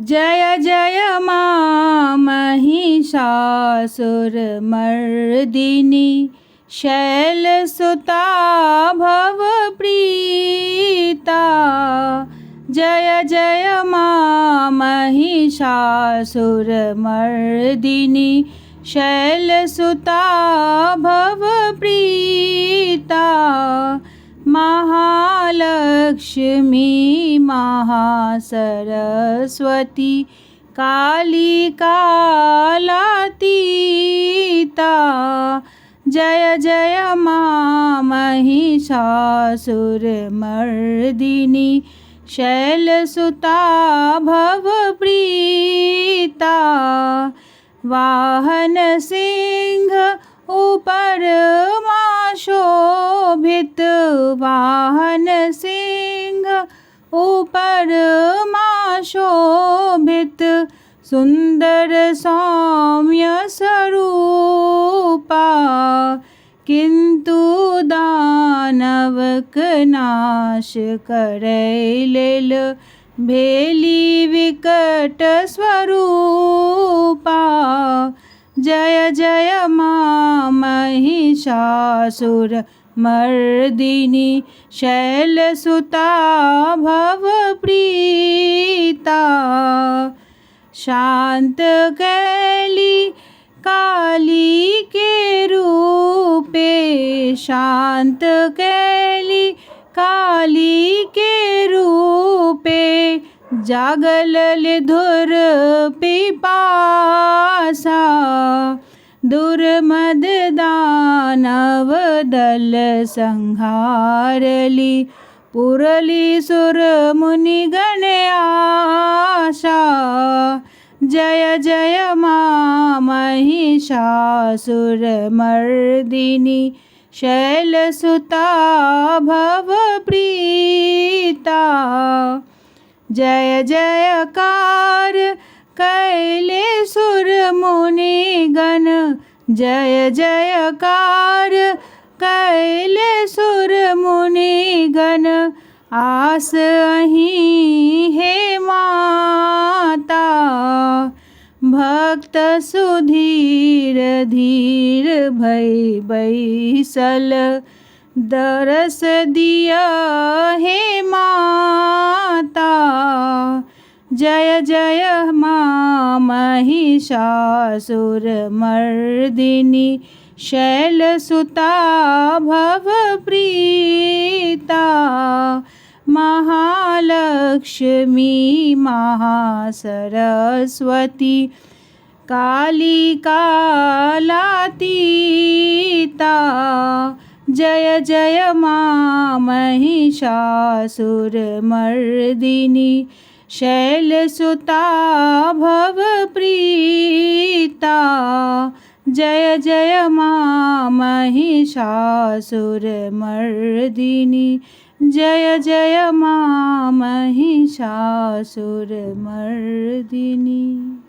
जय जय मां महिषासुरमर्दिनी शैलसुता भवप्रीता। जय जय मां महिषासुरमर्दिनी शैलसुता भवप्रीता। महालक्ष्मी महासरस्वती काली कालातीता। जय जय मां महिषासुरमर्दिनी शैलसुता भवप्रीता। वाहन सिंह ऊपर मां शोभित, वाहन सिंह ऊपर मां शोभित। सुंदर सौम्य स्वरूपा, किंतु दानवक नाश करै लेल भेली विकट स्वरूपा। जय जय मां महिषासुरमर्दिनी शैलसुता भवप्रीता। शांत कैली काली के रूपे, शांत कैली काली के रूपे। जागल धुर पिपासा, दुर्मद दानव दल संहारली। पुरली सुर मुनिगण आशा। जय जय मां महिषासुरमर्दिनी शैलसुता भवप्रीता। जय जयकार कैले सुर मुनिगण, जय जयकार कैले सुर मुनिगण। आस अहीं हे माता, भक्त सुधीर धीर भई बैसल। दरस दिया हे माता। जय जय मां महिषासुरमर्दिनी शैलसुता भवप्रीता। महालक्ष्मी महासरस्वती काली कालातीता। जय जय मां महिषासुरमर्दिनी शैलसुता भवप्रीता। जय जय मां महिषासुरमर्दिनी, जय जय मां महिषासुरमर्दिनी।